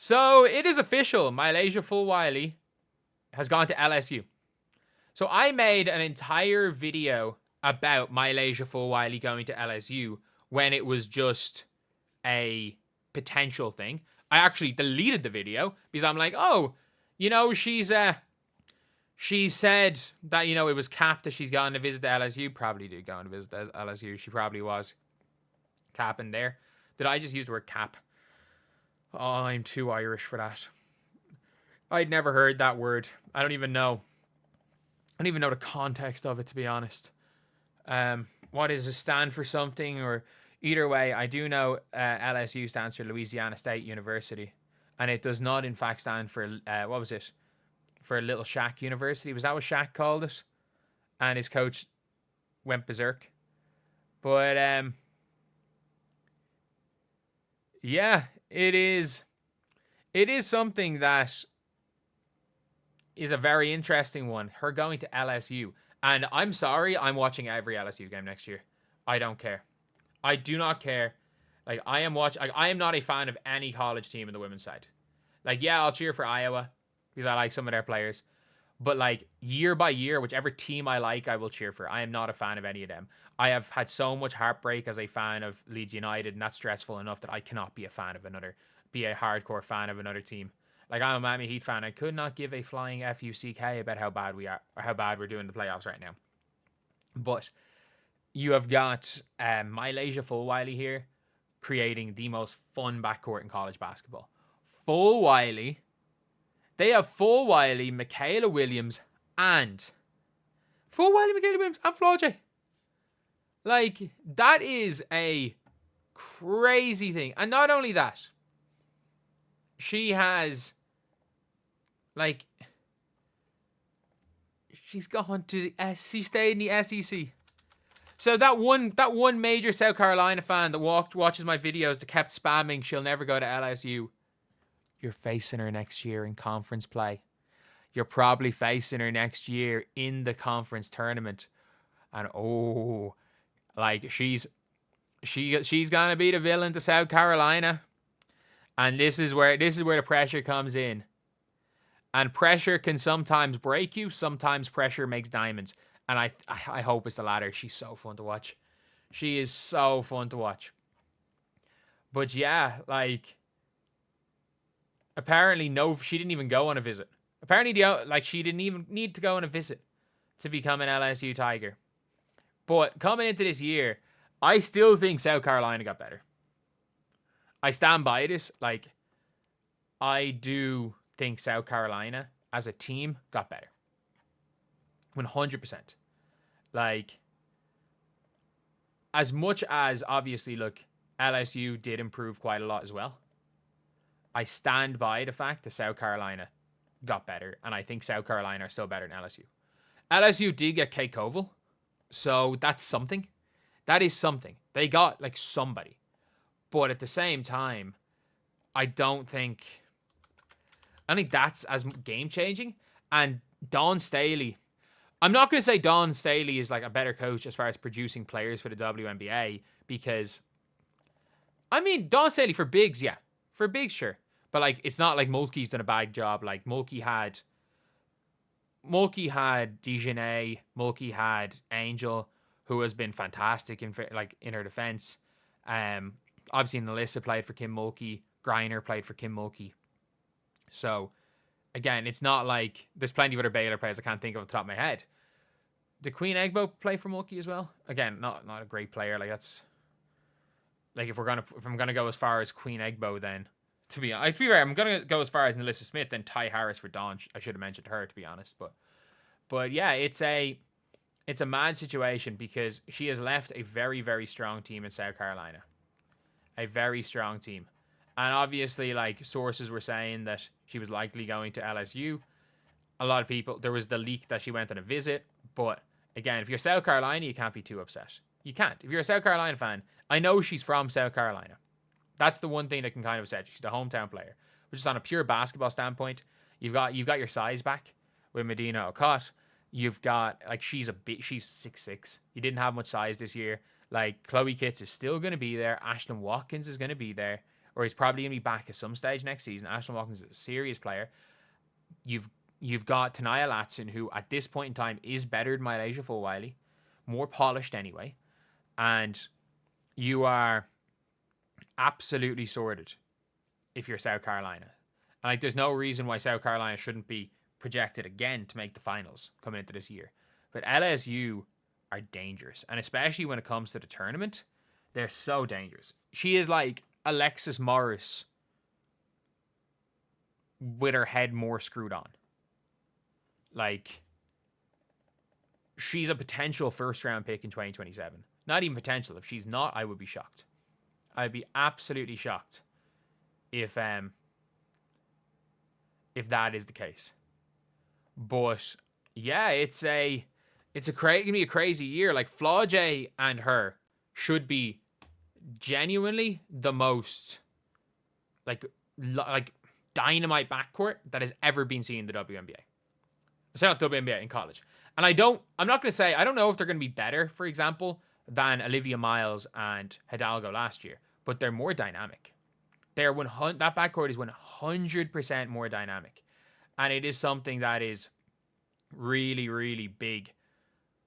So it is official. Milaysia Fulwiley has gone to LSU. So I made an entire video about Milaysia Fulwiley going to LSU when it was just a potential thing. I actually deleted the video because I'm like, oh, she said that, it was capped that she's gone to visit the LSU. Probably did go and visit the LSU. She probably was capping there. Did I just use the word cap? Oh, I'm too Irish for that. I'd never heard that word. I don't even know the context of it, to be honest. What does it stand for something? Or either way, I do know LSU stands for Louisiana State University. And it does not, in fact, stand for, what was it? For Little Shaq University. Was that what Shaq called it? And his coach went berserk. But, yeah, it is something that is a very interesting one. Her going to LSU. And I'm sorry, I'm watching every LSU game next year. I don't care. I do not care. Like, I am not a fan of any college team in the women's side. Like, yeah, I'll cheer for Iowa because I like some of their players. But, like, year by year, whichever team I like, I will cheer for. I am not a fan of any of them. I have had so much heartbreak as a fan of Leeds United, and that's stressful enough that I cannot be a hardcore fan of another team. Like, I'm a Miami Heat fan. I could not give a flying F-U-C-K about how bad we are, or how bad we're doing in the playoffs right now. But you have got Milaysia Fulwiley here creating the most fun backcourt in college basketball. Fulwiley. They have Fulwiley, Michaela Williams, and Flau'jae. Like, that is a crazy thing. And not only that, she has, like, she's gone to she stayed in the SEC. So that one major South Carolina fan that watches my videos that kept spamming, she'll never go to LSU. You're facing her next year in conference play. You're probably facing her next year in the conference tournament. And like, she's gonna be the villain to South Carolina. And this is where the pressure comes in. And pressure can sometimes break you. Sometimes pressure makes diamonds. And I hope it's the latter. She's so fun to watch. She is so fun to watch. But yeah, like, apparently she didn't even go on a visit. Apparently, she didn't even need to go on a visit to become an LSU Tiger. But coming into this year, I still think South Carolina got better. I stand by this. Like, I do think South Carolina as a team got better. 100%. Like, as much as, obviously, look, LSU did improve quite a lot as well. I stand by the fact that South Carolina got better, and I think South Carolina are still better than LSU. LSU did get Kate Covell, so that's something. That is something. They got, like, somebody. But at the same time, I think that's as game-changing. And Dawn Staley, I'm not going to say Dawn Staley is, like, a better coach as far as producing players for the WNBA, because, I mean, Dawn Staley for bigs, yeah. For bigs, sure. But, like, it's not like Mulkey's done a bad job. Like, Mulkey had Dejanay, Mulkey had Angel, who has been fantastic in her defense. Obviously, Alyssa played for Kim Mulkey. Griner played for Kim Mulkey. So, again, it's not like there's plenty of other Baylor players I can't think of off the top of my head. Did Queen Egbo play for Mulkey as well? Again, not a great player. Like, that's, like, if I'm gonna go as far as Queen Egbo, then to be fair, I'm gonna go as far as Alyssa Smith, then Ty Harris for Dawn. I should have mentioned her, to be honest, but yeah, it's a mad situation because she has left a very, very strong team in South Carolina. A very strong team. And obviously, like, sources were saying that she was likely going to LSU. A lot of people, there was the leak that she went on a visit. But again, if you're South Carolina, you can't be too upset. You can't. If you're a South Carolina fan, I know she's from South Carolina. That's the one thing that can kind of upset you. She's the hometown player. Which is on a pure basketball standpoint. You've got your size back with Medina Okot. You've got, like, she's 6'6". You didn't have much size this year. Like, Chloe Kitts is still going to be there. Ashton Watkins is going to be there. or he's probably going to be back at some stage next season. Ashton Watkins is a serious player. You've got Tanaya Latson, who at this point in time is better than Milaysia Fulwiley, more polished anyway, and you are absolutely sorted if you're South Carolina. And like, there's no reason why South Carolina shouldn't be projected again to make the finals coming into this year. But LSU are dangerous, and especially when it comes to the tournament, they're so dangerous. She is like Alexis Morris with her head more screwed on. Like, she's a potential first-round pick in 2027. Not even potential. If she's not, I would be shocked. I'd be absolutely shocked if that is the case. But yeah, it's gonna be a crazy year. Like, Flau'jae and her should be genuinely the most like dynamite backcourt that has ever been seen in the WNBA. Sorry, not WNBA, in college. And I'm not going to say, I don't know if they're going to be better, for example, than Olivia Miles and Hidalgo last year, but they're more dynamic. That backcourt is 100% more dynamic. And it is something that is really, really big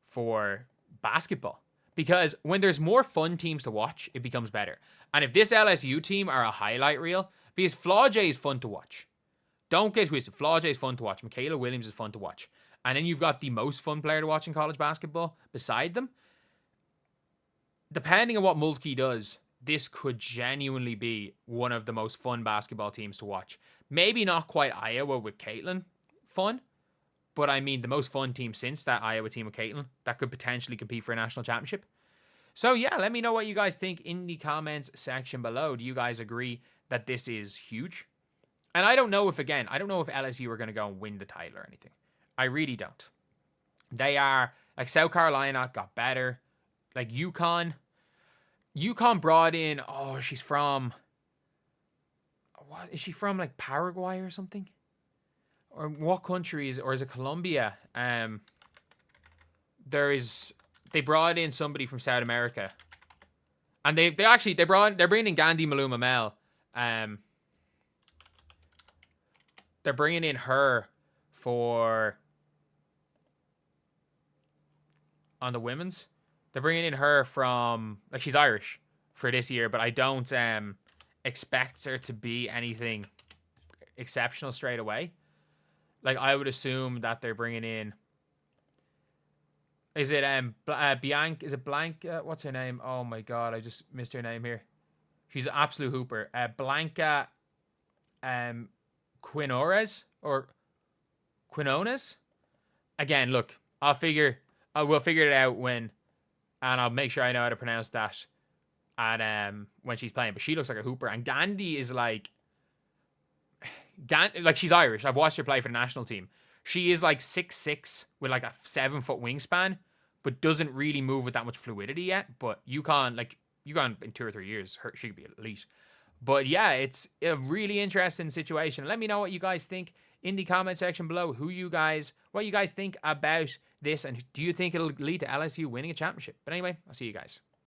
for basketball. Because when there's more fun teams to watch, it becomes better. And if this LSU team are a highlight reel, because Flau'jae is fun to watch. Don't get twisted. Flau'jae is fun to watch. Michaela Williams is fun to watch. And then you've got the most fun player to watch in college basketball beside them. Depending on what Mulkey does, this could genuinely be one of the most fun basketball teams to watch. Maybe not quite Iowa with Caitlin fun, but I mean the most fun team since that Iowa team with Caitlin that could potentially compete for a national championship. So yeah, let me know what you guys think in the comments section below. Do you guys agree that this is huge? And I don't know if LSU are going to go and win the title or anything. I really don't. They are, like, South Carolina got better. Like, UConn brought in, she's from, what is she from, like Paraguay or something? Or what country is it Colombia? They brought in somebody from South America. And they're bringing in Gandhi Maluma-Mel. They're bringing in her on the women's. They're bringing in her from, like, she's Irish for this year, but I don't expect her to be anything exceptional straight away. Like, I would assume that they're bringing in, is it Bianca? Is it Blanca? What's her name? Oh my god, I just missed her name here. She's an absolute hooper. Blanca Quinones or Quinones. Again, look, we'll figure it out and I'll make sure I know how to pronounce that when she's playing. But she looks like a hooper, and Gandhi is like she's Irish. I've watched her play for the national team. She is like 6'6" with like a 7-foot wingspan, but doesn't really move with that much fluidity yet. But UConn in 2 or 3 years, she could be elite. But yeah, it's a really interesting situation. Let me know what you guys think in the comment section below. What you guys think about this, and do you think it'll lead to LSU winning a championship? But anyway, I'll see you guys.